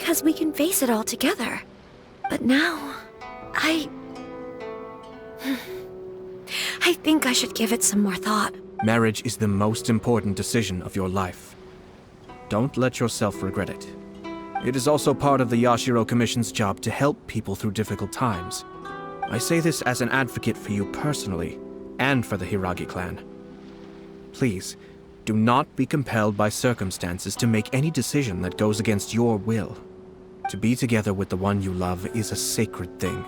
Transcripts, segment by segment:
because we can face it all together. But now, I think I should give it some more thought. Marriage is the most important decision of your life. Don't let yourself regret it. It is also part of the Yashiro Commission's job to help people through difficult times. I say this as an advocate for you personally, and for the Hiragi clan. Please, do not be compelled by circumstances to make any decision that goes against your will. To be together with the one you love is a sacred thing.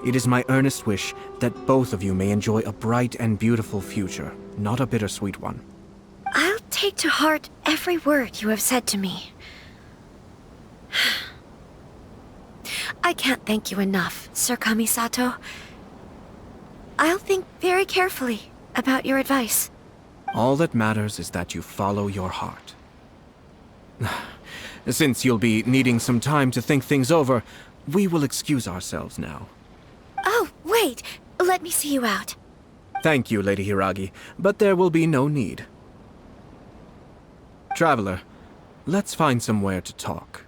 It is my earnest wish that both of you may enjoy a bright and beautiful future, not a bittersweet one. I'll take to heart every word you have said to me. I can't thank you enough, Sir Kamisato. I'll think very carefully about your advice. All that matters is that you follow your heart. Since you'll be needing some time to think things over, we will excuse ourselves now. Oh, wait! Let me see you out. Thank you, Lady Hiragi, but there will be no need. Traveler, let's find somewhere to talk.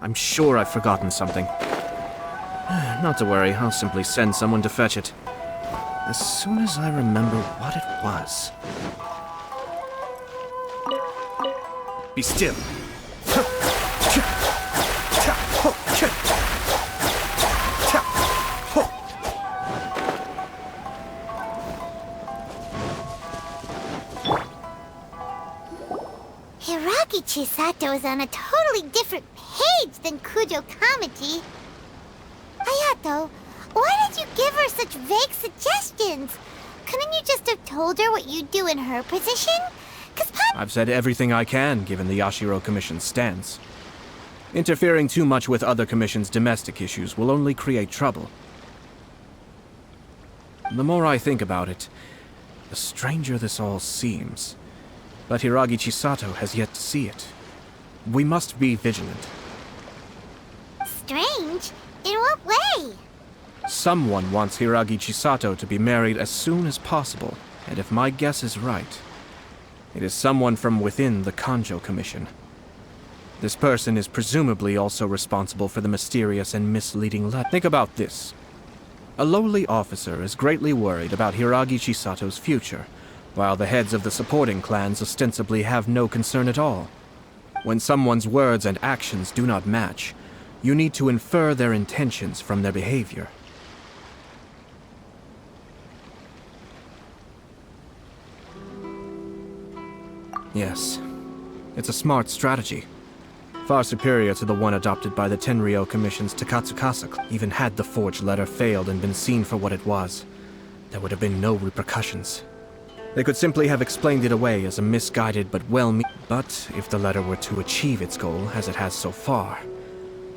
I'm sure I've forgotten something. Not to worry, I'll simply send someone to fetch it. As soon as I remember what it was. Be still. Hiragi Chisato is on a totally different page than Kujo Kamaji. Hayato, why did you give her such vague suggestions? Couldn't you just have told her what you'd do in her position? I've said everything I can, given the Yashiro Commission's stance. Interfering too much with other commission's domestic issues will only create trouble. The more I think about it, the stranger this all seems. But Hiragi Chisato has yet to see it. We must be vigilant. Strange? In what way? Someone wants Hiragi Chisato to be married as soon as possible, and if my guess is right, it is someone from within the Kanjo Commission. This person is presumably also responsible for the mysterious and misleading letter. Think about this. A lowly officer is greatly worried about Hiragi Chisato's future, while the heads of the supporting clans ostensibly have no concern at all. When someone's words and actions do not match, you need to infer their intentions from their behavior. Yes, it's a smart strategy. Far superior to the one adopted by the Tenryou Commission's Takatsukasa. Even had the forged letter failed and been seen for what it was, there would have been no repercussions. They could simply have explained it away as a misguided but But if the letter were to achieve its goal, as it has so far,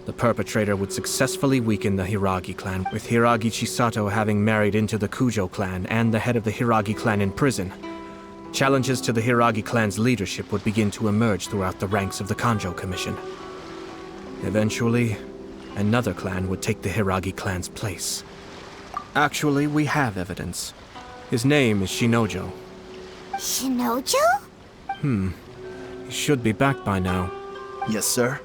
the perpetrator would successfully weaken the Hiragi clan, with Hiragi Chisato having married into the Kujo clan and the head of the Hiragi clan in prison. Challenges to the Hiragi clan's leadership would begin to emerge throughout the ranks of the Kanjo Commission. Eventually, another clan would take the Hiragi clan's place. Actually, we have evidence. His name is Shinojo. Shinojo? He should be back by now. Yes, sir.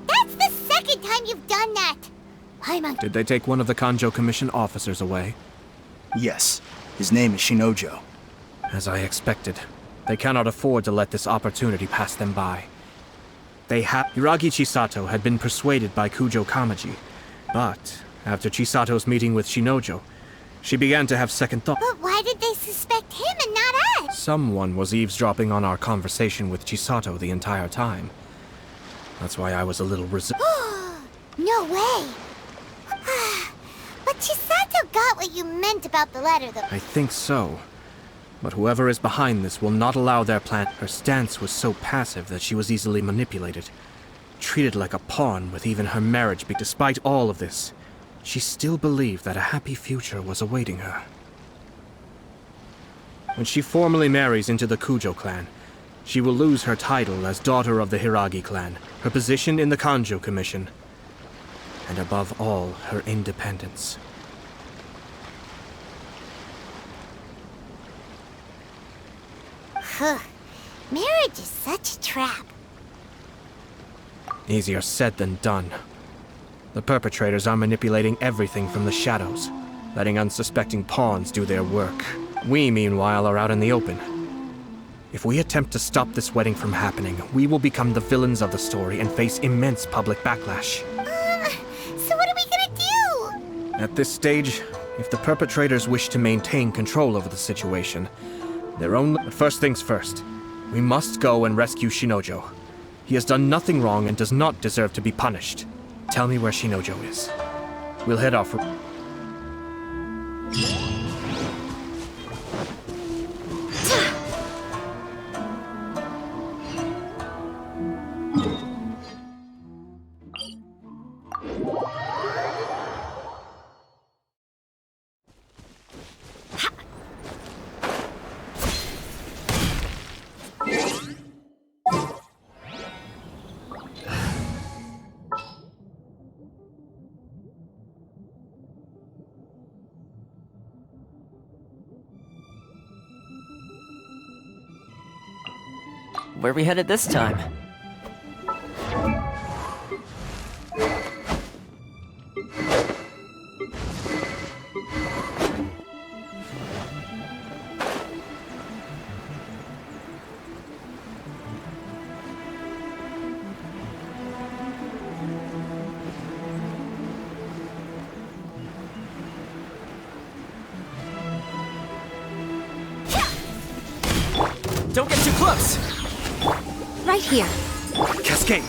That's the second time you've done that! Did they take one of the Kanjo Commission officers away? Yes, his name is Shinojo. As I expected, they cannot afford to let this opportunity pass them by. Hiragi Chisato had been persuaded by Kujo Kamaji, but after Chisato's meeting with Shinojo, she began to have second thoughts. But why did they suspect him and not us? Someone was eavesdropping on our conversation with Chisato the entire time. That's why I was a little No way. But Chisato got what you meant about the letter, though. I think so. But whoever is behind this will not allow their plan. Her stance was so passive that she was easily manipulated. Treated like a pawn with even her marriage. Despite all of this, she still believed that a happy future was awaiting her. When she formally marries into the Kujo clan, she will lose her title as daughter of the Hiragi clan, her position in the Kanjo Commission, and above all, her independence. Marriage is such a trap. Easier said than done. The perpetrators are manipulating everything from the shadows, letting unsuspecting pawns do their work. We, meanwhile, are out in the open. If we attempt to stop this wedding from happening, we will become the villains of the story and face immense public backlash. So what are we gonna do? At this stage, if the perpetrators wish to maintain control over the situation, But first things first, we must go and rescue Shinojo. He has done nothing wrong and does not deserve to be punished. Tell me where Shinojo is. We'll head off. Where are we headed this time? Don't get too close! Right here. Cascade!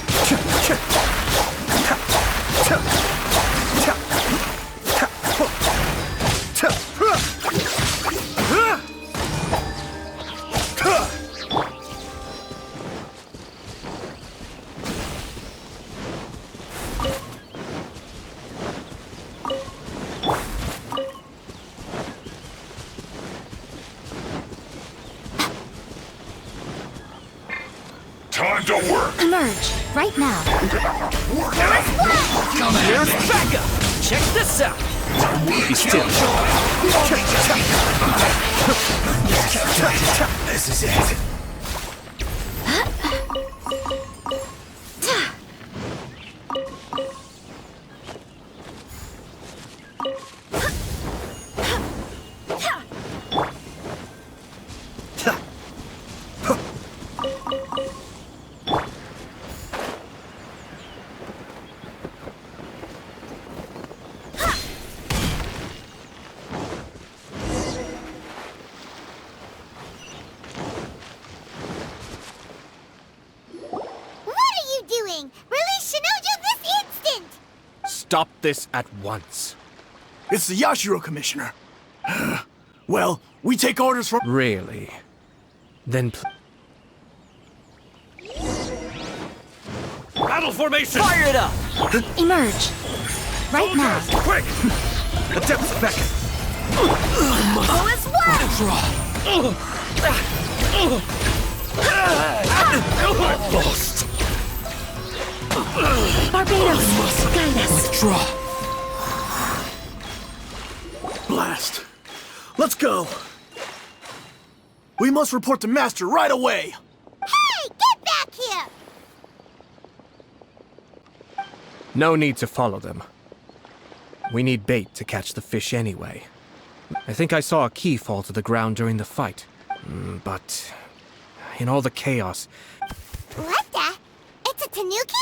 Time to work! Emerge. Right now. Here's backup! Check this out! Be still. This is it. Release Shinojo this instant! Stop this at once. It's the Yashiro Commissioner. Well, we take orders from... Really? Then Battle formation! Fire it up! Emerge. Right now. Quick! Adept back. Go as one! Lost! Barbados. Guide us. Draw. Blast. Let's go. We must report to Master right away. Hey, get back here! no need to follow them. We need bait to catch the fish anyway. I think I saw a key fall to the ground during the fight. But in all the chaos, What the? It's a tanuki?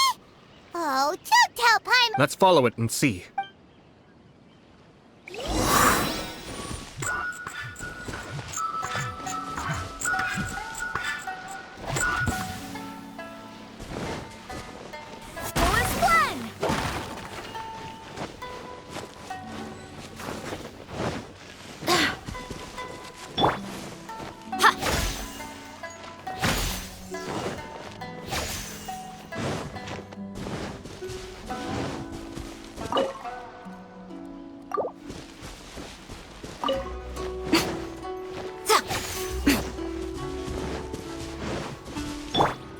Oh, don't tell Paimon. let's follow it and see.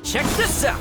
Check this out!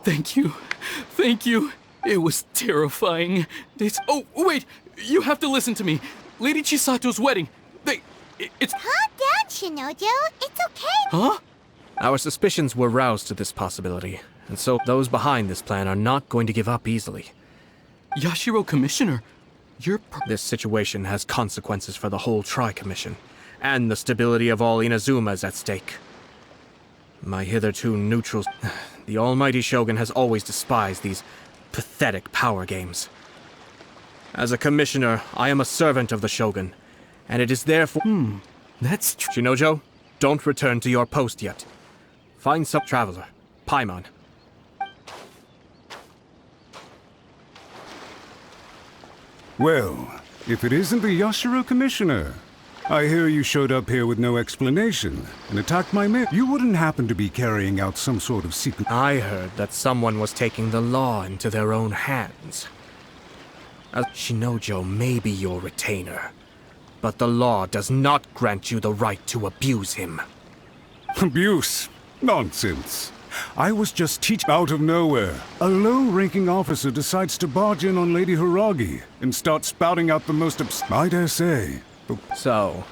Thank you. Thank you. It was terrifying. Oh, wait! You have to listen to me. Lady Chisato's wedding. It's... Calm down, Shinojo. It's okay. Huh? Our suspicions were roused to this possibility, and so those behind this plan are not going to give up easily. Yashiro Commissioner, This situation has consequences for the whole Tri-Commission, and the stability of all Inazuma is at stake. My hitherto neutral... The almighty Shogun has always despised these pathetic power games. As a commissioner, I am a servant of the Shogun, and it is therefore... That's true. Shinojo, don't return to your post yet. Find some traveler, Paimon. Well, if it isn't the Yashiro Commissioner, I hear you showed up here with no explanation and attacked my men. You wouldn't happen to be carrying out some sort of secret... I heard that someone was taking the law into their own hands. Shinojo may be your retainer, but the law does not grant you the right to abuse him. Abuse? Nonsense. I was just teaching out of nowhere. A low-ranking officer decides to barge in on Lady Hiragi and start spouting out the most I dare say. So,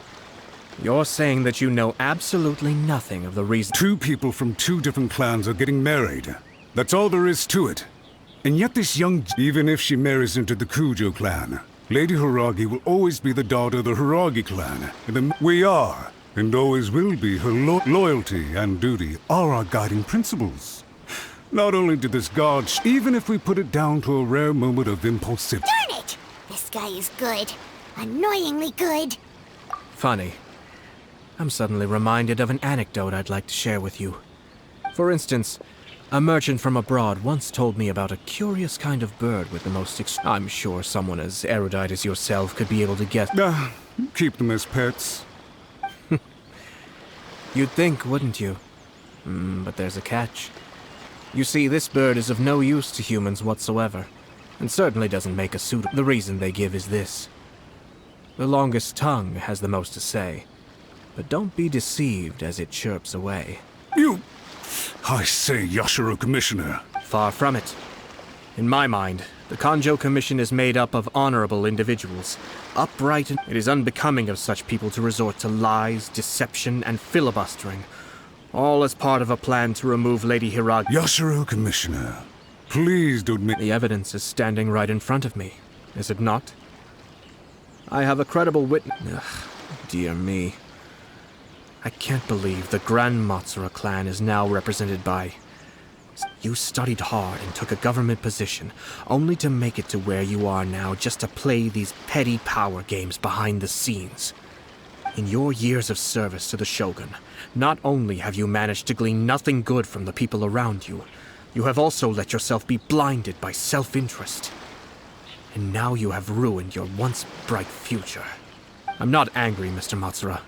you're saying that you know absolutely nothing of the reason... Two people from two different clans are getting married. That's all there is to it. And yet this young... Even if she marries into the Kujo clan, Lady Hiragi will always be the daughter of the Hiragi clan. We are, and always will be, her loyalty and duty are our guiding principles. Not only did this guard... Even if we put it down to a rare moment of impulsivity... Darn it! This guy is good. Annoyingly good. Funny. I'm suddenly reminded of an anecdote I'd like to share with you. For instance, a merchant from abroad once told me about a curious kind of bird with the most I'm sure someone as erudite as yourself could be able to guess. Keep them as pets. You'd think, wouldn't you? But there's a catch. You see, this bird is of no use to humans whatsoever, and certainly doesn't make a suit. The reason they give is this. The longest tongue has the most to say, but don't be deceived as it chirps away. I say, Yashiro Commissioner. Far from it. In my mind, The Kanjo Commission is made up of honorable individuals, upright, and it is unbecoming of such people to resort to lies, deception, and filibustering, all as part of a plan to remove Lady Hiragi. Yashiro, Commissioner, please don't make... The evidence is standing right in front of me, is it not? I have a credible witness. Ugh, dear me. I can't believe the Grand Matsura clan is now represented by... You studied hard and took a government position, only to make it to where you are now just to play these petty power games behind the scenes. In your years of service to the Shogun, not only have you managed to glean nothing good from the people around you, you have also let yourself be blinded by self-interest. And now you have ruined your once bright future. I'm not angry, Mr. Matsura.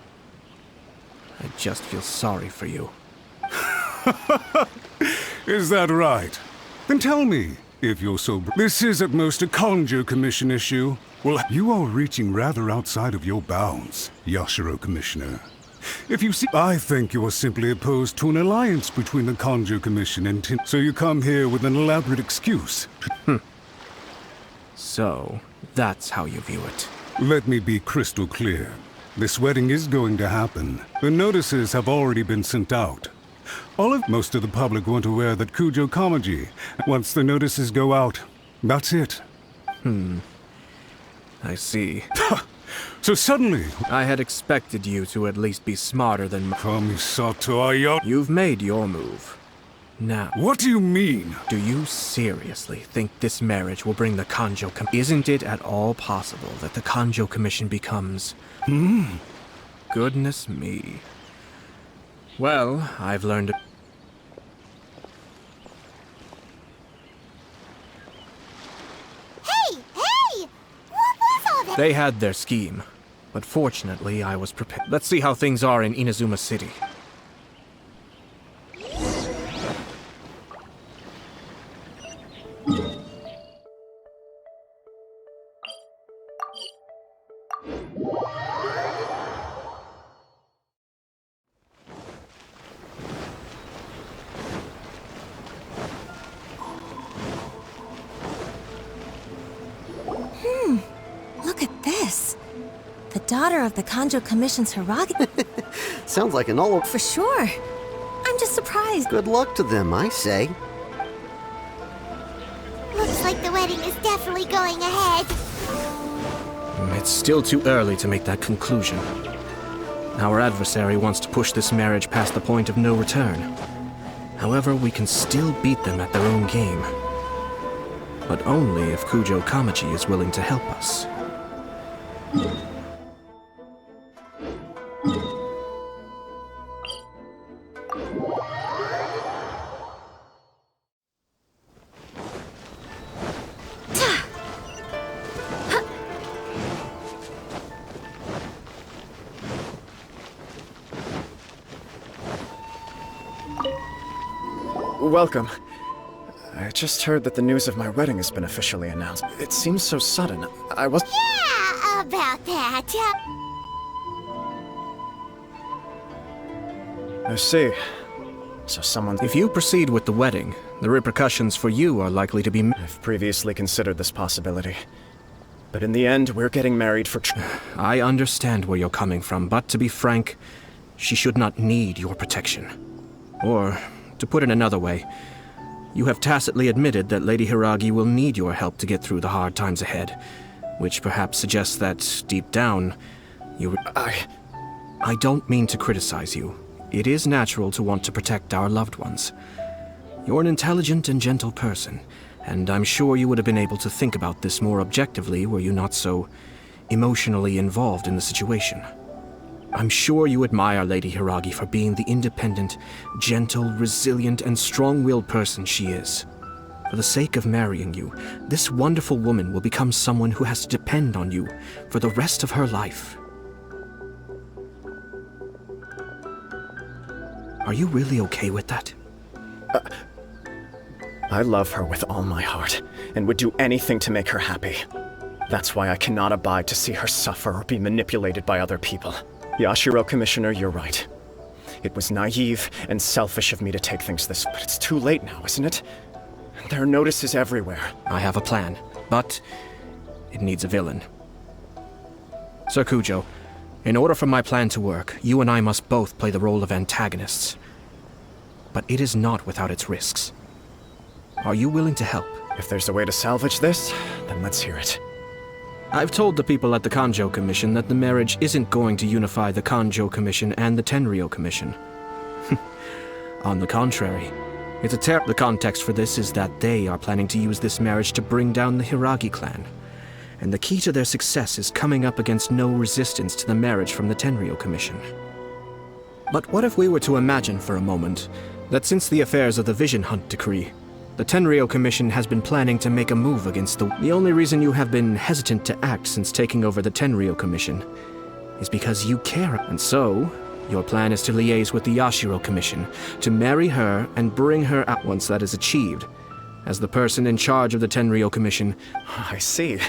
I just feel sorry for you. Is that right? Then tell me, if you're so... This is at most a Kanjo Commission issue. Well, you are reaching rather outside of your bounds, Yashiro, Commissioner. If you see... I think you are simply opposed to an alliance between the Kanjo Commission and Tin... So you come here with an elaborate excuse. So, that's how you view it. Let me be crystal clear. This wedding is going to happen. The notices have already been sent out. Most of the public weren't aware that Kujo Kamaji. Once the notices go out, that's it. I see. So suddenly... I had expected you to at least be smarter than... Kamisato You've made your move. Now... What do you mean? Do you seriously think this marriage will bring the Kanjo Isn't it at all possible that the Kanjo Commission becomes... Goodness me. Well, I've learned... Hey! Hey! What was all that? They had their scheme, but fortunately I was prepared. Let's see how things are in Inazuma City. Look at this. The daughter of the Kanjo Commission's Hiragi. Sounds like an all... For sure. I'm just surprised. Good luck to them, I say. Looks like the wedding is definitely going ahead. It's still too early to make that conclusion. Our adversary wants to push this marriage past the point of no return. However, we can still beat them at their own game. But only if Kujo Kamaji is willing to help us. Welcome. I just heard that the news of my wedding has been officially announced. It seems so sudden. I was... Yeah, about that. I see. So someone... If you proceed with the wedding, the repercussions for you are likely to be... I've previously considered this possibility. But in the end, we're getting married for... I understand where you're coming from, but to be frank, she should not need your protection. Or, to put it another way, you have tacitly admitted that Lady Hiragi will need your help to get through the hard times ahead, which perhaps suggests that, deep down, you... I don't mean to criticize you. It is natural to want to protect our loved ones. You're an intelligent and gentle person, and I'm sure you would have been able to think about this more objectively were you not so emotionally involved in the situation. I'm sure you admire Lady Hiragi for being the independent, gentle, resilient, and strong-willed person she is. For the sake of marrying you, this wonderful woman will become someone who has to depend on you for the rest of her life. Are you really okay with that? I love her with all my heart, and would do anything to make her happy. That's why I cannot abide to see her suffer or be manipulated by other people. Yashiro, Commissioner, you're right. It was naive and selfish of me to take things this... But it's too late now, isn't it? There are notices everywhere. I have a plan. but it needs a villain. Sir Kujo, in order for my plan to work, you and I must both play the role of antagonists. But it is not without its risks. Are you willing to help? If there's a way to salvage this, then let's hear it. I've told the people at the Kanjo Commission that the marriage isn't going to unify the Kanjo Commission and the Tenryou Commission. On the contrary, the context for this is that they are planning to use this marriage to bring down the Hiragi clan. And the key to their success is coming up against no resistance to the marriage from the Tenryou Commission. But what if we were to imagine for a moment that since the affairs of the Vision Hunt Decree, the Tenryou Commission has been planning to make a move against the only reason you have been hesitant to act since taking over the Tenryou Commission is because you care. And so, your plan is to liaise with the Yashiro Commission, to marry her and bring her out once that is achieved. As the person in charge of the Tenryou Commission... I see.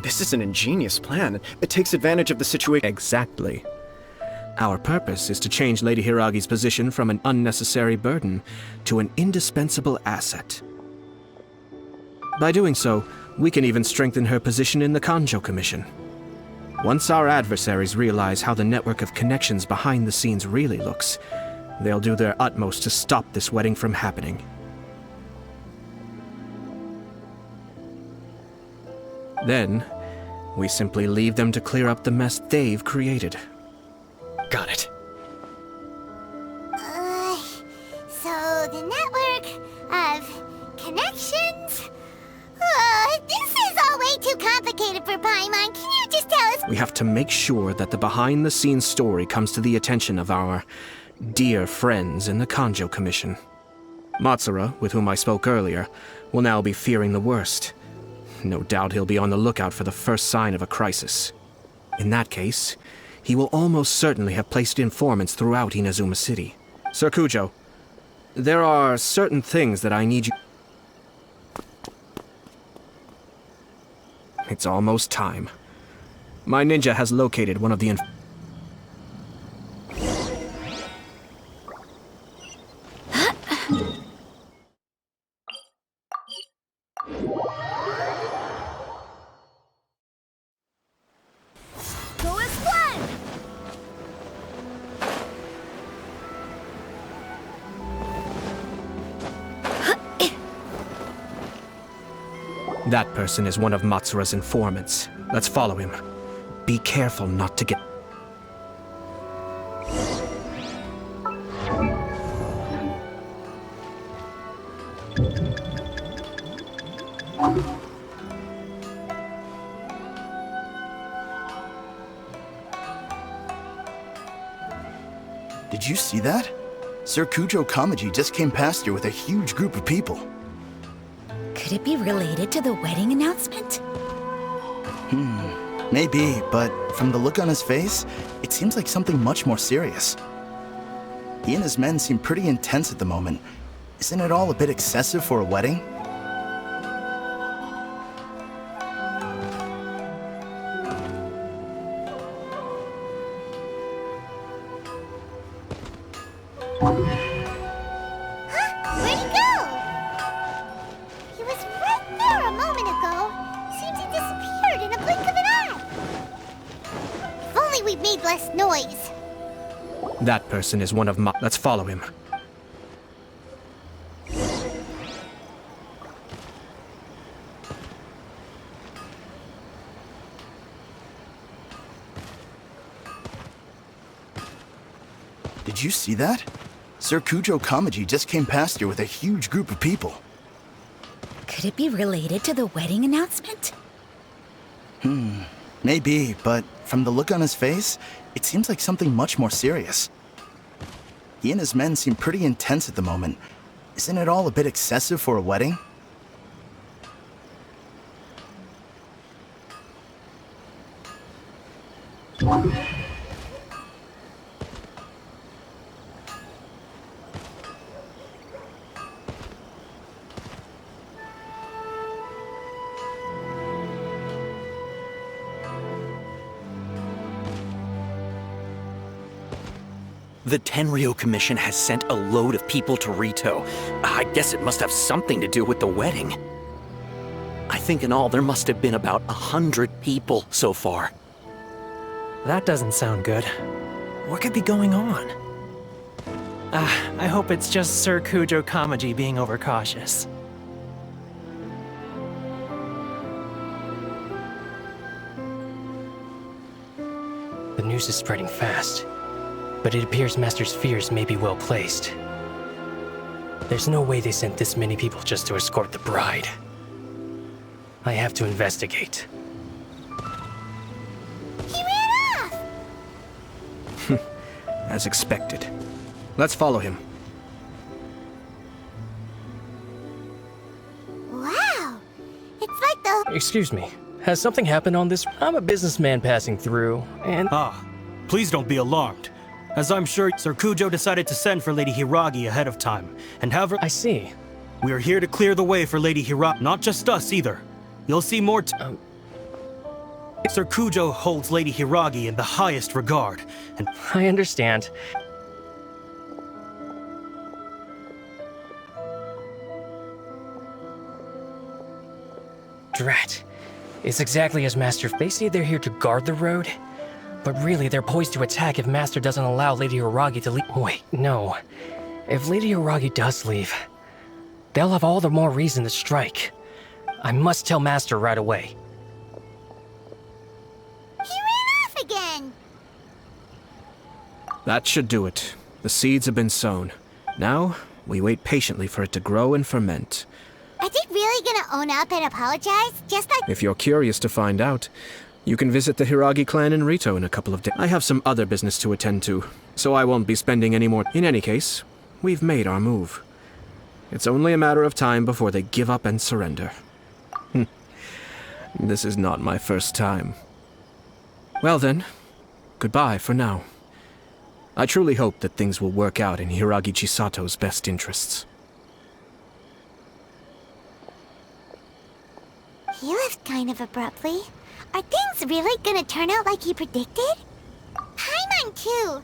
This is an ingenious plan. It takes advantage of the situation. Exactly. Our purpose is to change Lady Hiragi's position from an unnecessary burden to an indispensable asset. By doing so, we can even strengthen her position in the Kanjo Commission. Once our adversaries realize how the network of connections behind the scenes really looks, they'll do their utmost to stop this wedding from happening. Then, we simply leave them to clear up the mess they've created. Got it. So the network of connections? This is all way too complicated for Paimon. Can you just tell us? We have to make sure that the behind-the-scenes story comes to the attention of our dear friends in the Kanjo Commission. Matsura, with whom I spoke earlier, will now be fearing the worst. No doubt he'll be on the lookout for the first sign of a crisis. In that case, he will almost certainly have placed informants throughout Inazuma City. Sir Kujo, there are certain things that I need you... It's almost time. My ninja has located one of the Go as one! That person is one of Matsura's informants. Let's follow him. Be careful not to get... Did you see that? Sir Kujo Kamaji just came past here with a huge group of people. Could it be related to the wedding announcement? Maybe, but from the look on his face, it seems like something much more serious. He and his men seem pretty intense at the moment. Isn't it all a bit excessive for a wedding? Where'd he go? He was right there a moment ago. Seems he disappeared in a blink of an eye. If only we'd made less noise. That person is one of Let's follow him. Did you see that? Sir Kujo Kamaji just came past here with a huge group of people. Could it be related to the wedding announcement? Maybe, but from the look on his face, it seems like something much more serious. He and his men seem pretty intense at the moment. Isn't it all a bit excessive for a wedding? The Tenryou Commission has sent a load of people to Rito. I guess it must have something to do with the wedding. I think in all there must have been about 100 people so far. That doesn't sound good. What could be going on? I hope it's just Sir Kujo Kamaji being overcautious. The news is spreading fast, but it appears Master's fears may be well placed. There's no way they sent this many people just to escort the bride. I have to investigate. He ran off! As expected. Let's follow him. Wow! It's like the... Excuse me, has something happened on this? I'm a businessman passing through, and... Please don't be alarmed. As I'm sure Sir Kujo decided to send for Lady Hiragi ahead of time, and have her... I see. We are here to clear the way for Lady Hiragi, not just us either. You'll see more Sir Kujo holds Lady Hiragi in the highest regard, and... I understand. Drat. It's exactly as Master... They say they're here to guard the road, but really they're poised to attack if Master doesn't allow Lady Hiragi to leave. Wait, no. If Lady Hiragi does leave, they'll have all the more reason to strike. I must tell Master right away. He ran off again! That should do it. The seeds have been sown. Now, we wait patiently for it to grow and ferment. Are they really gonna own up and apologize? Just like... If you're curious to find out, you can visit the Hiragi clan in Rito in a couple of days. I have some other business to attend to, so I won't be spending any more. In any case, we've made our move. It's only a matter of time before they give up and surrender. This is not my first time. Well then, goodbye for now. I truly hope that things will work out in Hiragi Chisato's best interests. He left kind of abruptly. Are things really gonna turn out like he predicted? Paimon too!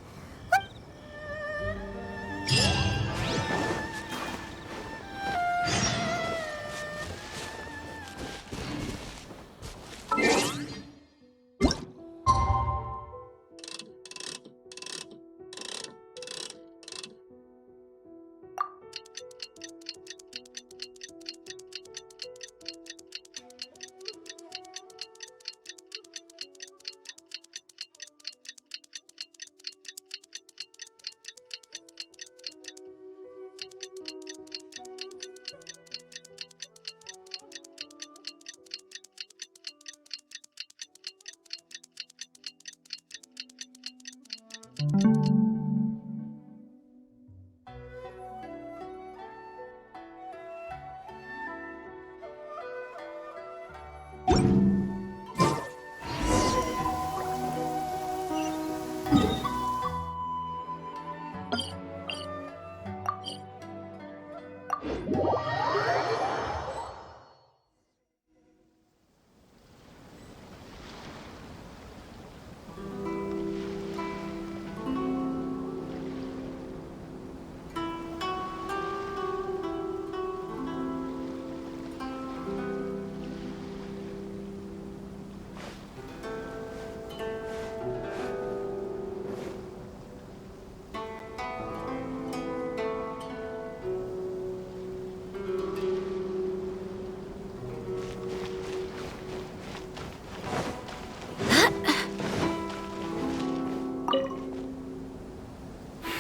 What?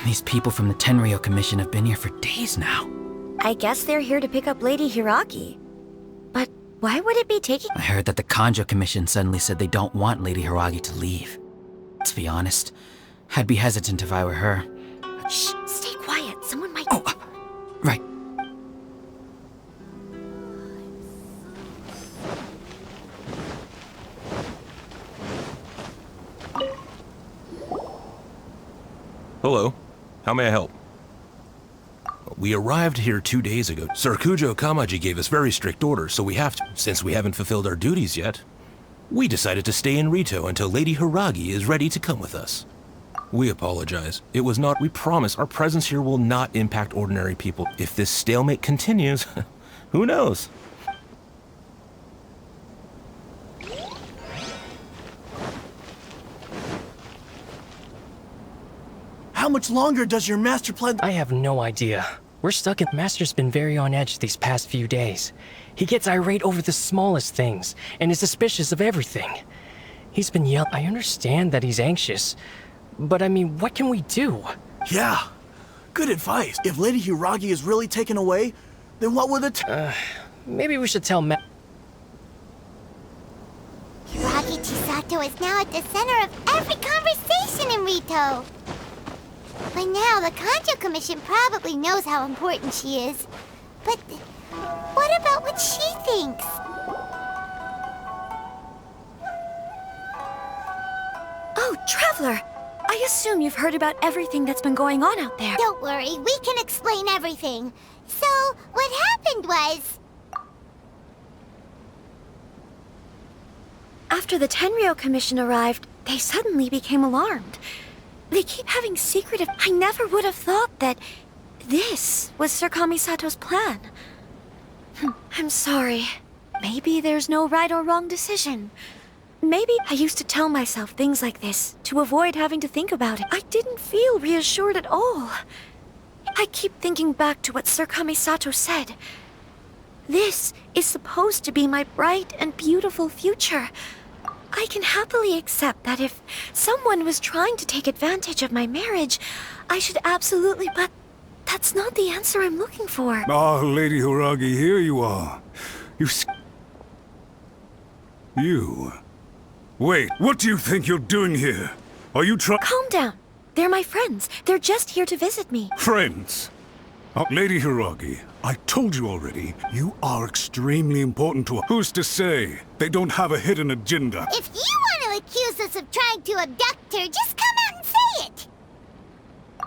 These people from the Tenryou Commission have been here for days now. I guess they're here to pick up Lady Hiragi. But why would it be taking... I heard that the Kanjo Commission suddenly said they don't want Lady Hiragi to leave. To be honest, I'd be hesitant if I were her. Shh, stay quiet. Someone might... Oh, right. Hello. How may I help? We arrived here 2 days ago. Sir Kujo Kamaji gave us very strict orders, so we have to. Since we haven't fulfilled our duties yet, we decided to stay in Rito until Lady Hiragi is ready to come with us. We apologize. It was not... We promise our presence here will not impact ordinary people. If this stalemate continues, who knows? How much longer does your master plan? I have no idea. We're stuck in. Master's been very on edge these past few days. He gets irate over the smallest things and is suspicious of everything. He's been yelling. I understand that he's anxious, but I mean, what can we do? Yeah, good advice. If Lady Hiragi is really taken away, then what will the maybe we should tell Hiragi Chisato is now at the center of every conversation in Rito. By now, the Kanjo Commission probably knows how important she is. But what about what she thinks? Oh, Traveler! I assume you've heard about everything that's been going on out there. Don't worry, we can explain everything. So, what happened was... After the Tenryou Commission arrived, they suddenly became alarmed. They keep having secretive... I never would have thought that this was Sir Kamisato's plan. I'm sorry. Maybe there's no right or wrong decision. Maybe I used to tell myself things like this to avoid having to think about it. I didn't feel reassured at all. I keep thinking back to what Sir Kamisato said. This is supposed to be my bright and beautiful future. I can happily accept that if someone was trying to take advantage of my marriage, I should absolutely... But that's not the answer I'm looking for. Ah, Lady Hiragi, here you are. You... Wait, what do you think you're doing here? Are you trying... Calm down. They're my friends. They're just here to visit me. Friends? Lady Hiragi, I told you already, you are extremely important to us. Who's to say they don't have a hidden agenda? If you want to accuse us of trying to abduct her, just come out and say it!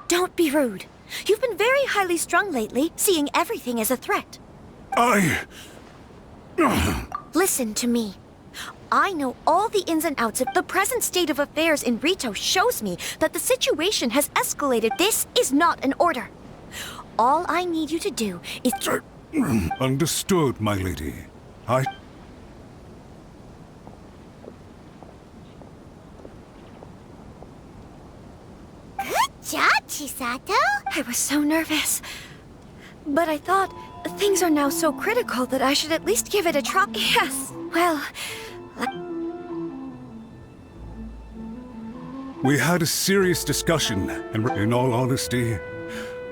Don't be rude. You've been very highly strung lately, seeing everything as a threat. Listen to me. I know all the ins and outs of the present state of affairs in Rito shows me that the situation has escalated. This is not an order. All I need you to do is... Understood, my lady. Good job, Chisato! I was so nervous. But I thought things are now so critical that I should at least give it a try. Yes, well... We had a serious discussion, and in all honesty,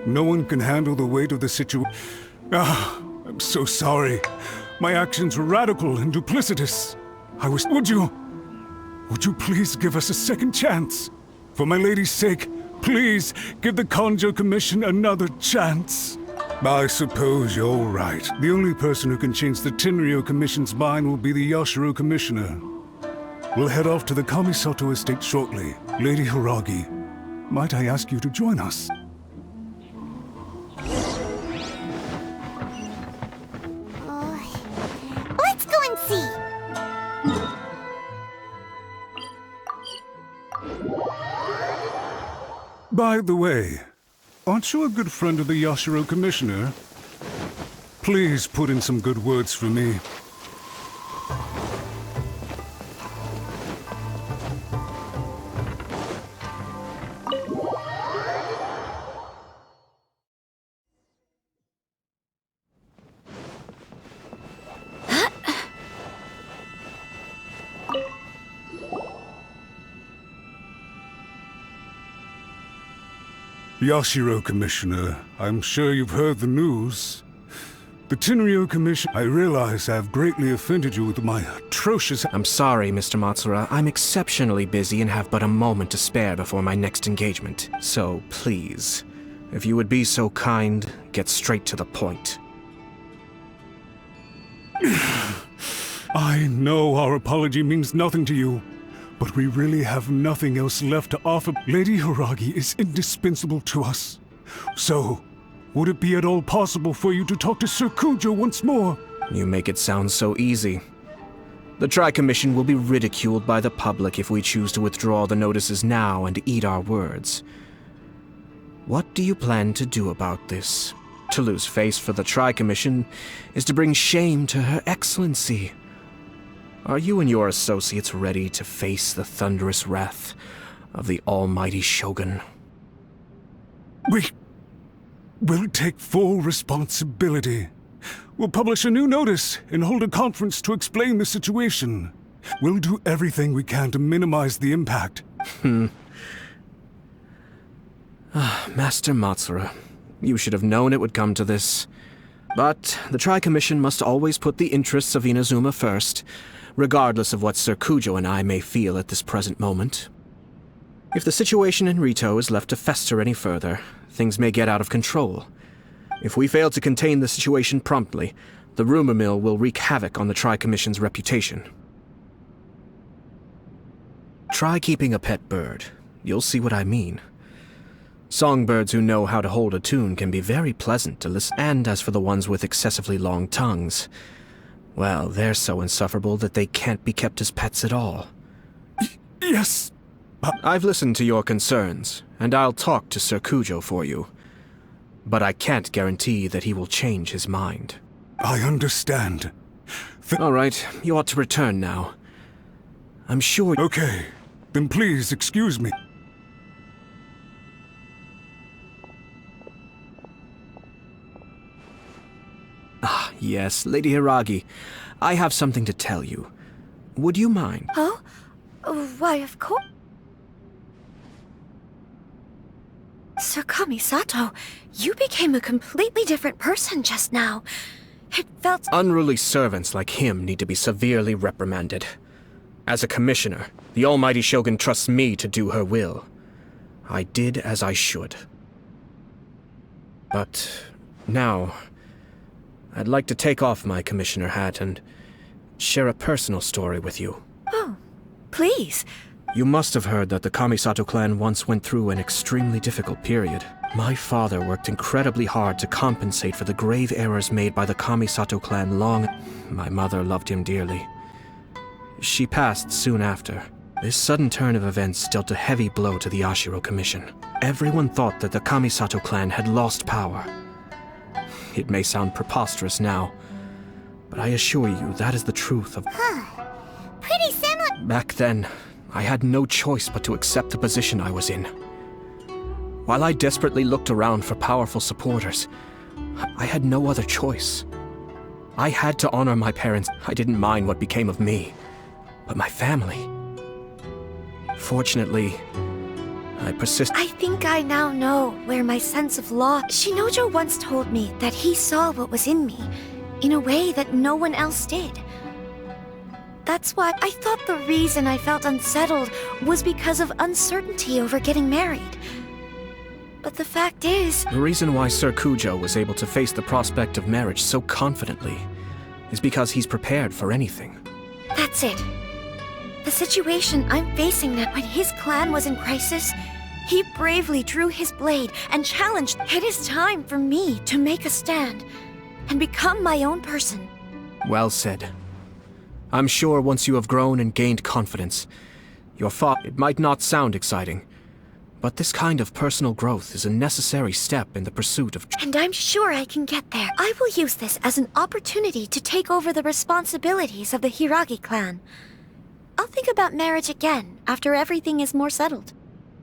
no one can handle the weight of the situation. I'm so sorry. My actions were radical and duplicitous. Would you please give us a second chance? For my lady's sake, please give the Kanjo Commission another chance. I suppose you're right. The only person who can change the Tenryou Commission's mind will be the Yashiro Commissioner. We'll head off to the Kamisato estate shortly. Lady Hiragi, might I ask you to join us? Let's go and see! By the way, aren't you a good friend of the Yashiro Commissioner? Please put in some good words for me. Yashiro Commissioner, I'm sure you've heard the news. The Tenryou Commission... I realize I've greatly offended you with my atrocious... I'm sorry, Mr. Matsura. I'm exceptionally busy and have but a moment to spare before my next engagement. So, please, if you would be so kind, get straight to the point. I know our apology means nothing to you, but we really have nothing else left to offer. Lady Hiragi is indispensable to us. So, would it be at all possible for you to talk to Sir Kujo once more? You make it sound so easy. The Tri-Commission will be ridiculed by the public if we choose to withdraw the notices now and eat our words. What do you plan to do about this? To lose face for the Tri-Commission is to bring shame to Her Excellency. Are you and your associates ready to face the thunderous wrath of the almighty Shogun? We'll take full responsibility. We'll publish a new notice and hold a conference to explain the situation. We'll do everything we can to minimize the impact. Master Matsura, you should have known it would come to this. But the Tri-Commission must always put the interests of Inazuma first, regardless of what Sir Kujo and I may feel at this present moment. If the situation in Rito is left to fester any further, things may get out of control. If we fail to contain the situation promptly, the rumor mill will wreak havoc on the Tri-Commission's reputation. Try keeping a pet bird. You'll see what I mean. Songbirds who know how to hold a tune can be very pleasant to listen, and as for the ones with excessively long tongues, well, they're so insufferable that they can't be kept as pets at all. Yes. I've listened to your concerns, and I'll talk to Sir Kujo for you. But I can't guarantee that he will change his mind. I understand. All right, you ought to return now. I'm sure... Okay, then please excuse me. Ah, yes, Lady Hiragi. I have something to tell you. Would you mind? Oh? Why, of course. Sir Kamisato, you became a completely different person just now. It felt... Unruly servants like him need to be severely reprimanded. As a commissioner, the almighty Shogun trusts me to do her will. I did as I should. But now, I'd like to take off my commissioner hat and share a personal story with you. Oh, please. You must have heard that the Kamisato clan once went through an extremely difficult period. My father worked incredibly hard to compensate for the grave errors made by the Kamisato clan long... My mother loved him dearly. She passed soon after. This sudden turn of events dealt a heavy blow to the Ashiro Commission. Everyone thought that the Kamisato clan had lost power. It may sound preposterous now, but I assure you that is the truth of... Pretty similar... Back then, I had no choice but to accept the position I was in. While I desperately looked around for powerful supporters, I had no other choice. I had to honor my parents. I didn't mind what became of me, but my family. Fortunately, I persisted. I think I now know where my sense of loss... Shinojo once told me that he saw what was in me, in a way that no one else did. That's why I thought the reason I felt unsettled was because of uncertainty over getting married. But the fact is... The reason why Sir Kujo was able to face the prospect of marriage so confidently is because he's prepared for anything. That's it. The situation I'm facing now, when his clan was in crisis, he bravely drew his blade and challenged. It is time for me to make a stand and become my own person. Well said. I'm sure once you have grown and gained confidence, it might not sound exciting, but this kind of personal growth is a necessary step in the pursuit of... And I'm sure I can get there. I will use this as an opportunity to take over the responsibilities of the Hiragi clan. I'll think about marriage again after everything is more settled.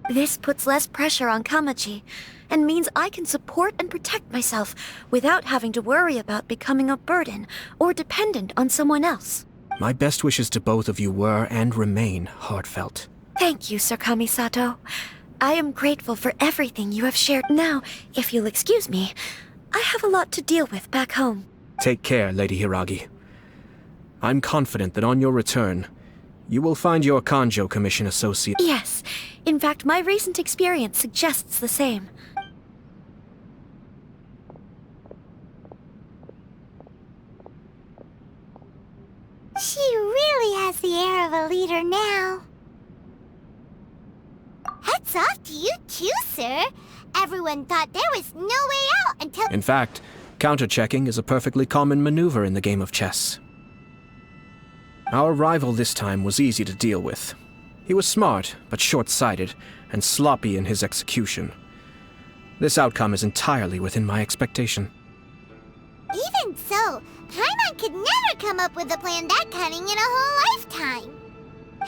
This puts less pressure on Kamaji, and means I can support and protect myself without having to worry about becoming a burden or dependent on someone else. My best wishes to both of you were and remain heartfelt. Thank you, Sir Kamisato. I am grateful for everything you have shared. Now, if you'll excuse me, I have a lot to deal with back home. Take care, Lady Hiragi. I'm confident that on your return, you will find your Kanjo Commission associate. Yes. In fact, my recent experience suggests the same. She really has the air of a leader now. Hats off to you too, sir. Everyone thought there was no way out until... In fact, counter-checking is a perfectly common maneuver in the game of chess. Our rival this time was easy to deal with. He was smart, but short-sighted, and sloppy in his execution. This outcome is entirely within my expectation. Even so, Paimon could never come up with a plan that cunning in a whole lifetime.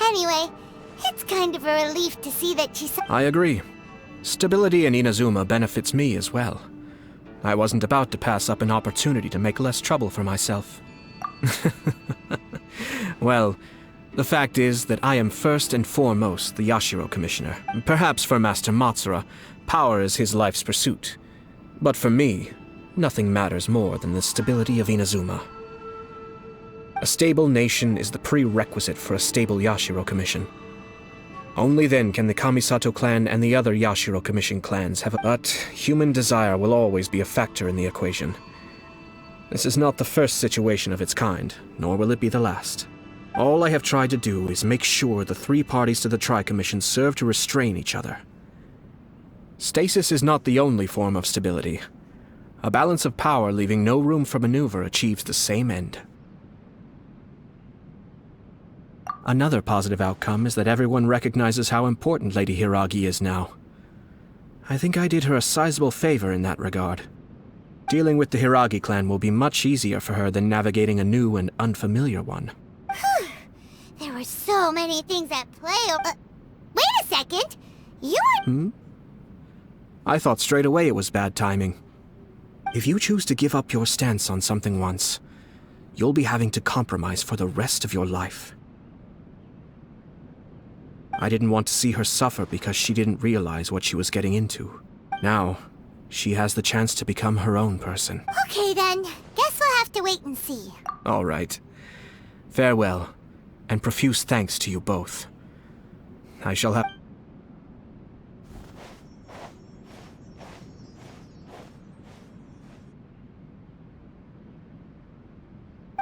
Anyway, it's kind of a relief to see that she's... I agree. Stability in Inazuma benefits me as well. I wasn't about to pass up an opportunity to make less trouble for myself. Well, the fact is that I am first and foremost the Yashiro Commissioner. Perhaps for Master Matsura, power is his life's pursuit. But for me, nothing matters more than the stability of Inazuma. A stable nation is the prerequisite for a stable Yashiro Commission. Only then can the Kamisato clan and the other Yashiro Commission clans have a... But human desire will always be a factor in the equation. This is not the first situation of its kind, nor will it be the last. All I have tried to do is make sure the three parties to the Tri-Commission serve to restrain each other. Stasis is not the only form of stability. A balance of power leaving no room for maneuver achieves the same end. Another positive outcome is that everyone recognizes how important Lady Hiragi is now. I think I did her a sizable favor in that regard. Dealing with the Hiragi clan will be much easier for her than navigating a new and unfamiliar one. There were so many things at play. Wait a second! You were... I thought straight away it was bad timing. If you choose to give up your stance on something once, you'll be having to compromise for the rest of your life. I didn't want to see her suffer because she didn't realize what she was getting into. Now, she has the chance to become her own person. Okay then, guess we'll have to wait and see. All right. Farewell, and profuse thanks to you both. I shall have...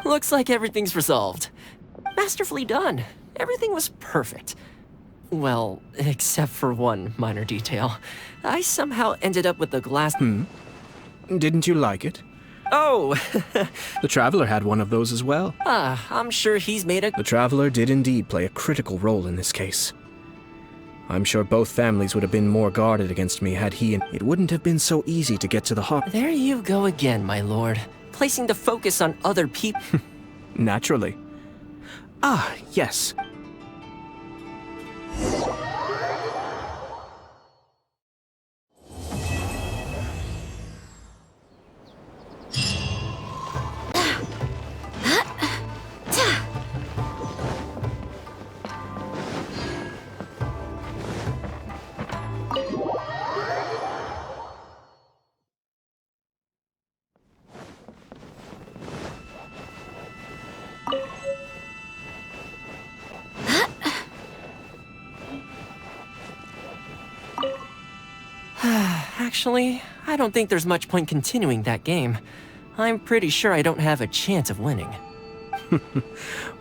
Looks like everything's resolved. Masterfully done. Everything was perfect. Well, except for one minor detail. I somehow ended up with the glass... Didn't you like it? Oh! The Traveler had one of those as well. I'm sure he's made a... The Traveler did indeed play a critical role in this case. I'm sure both families would have been more guarded against me had he and... It wouldn't have been so easy to get to the heart... There you go again, my lord. Placing the focus on other people... Naturally. Ah, yes. Actually, I don't think there's much point continuing that game. I'm pretty sure I don't have a chance of winning.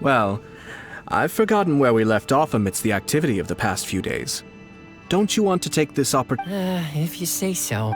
Well, I've forgotten where we left off amidst the activity of the past few days. Don't you want to take this opportunity? If you say so.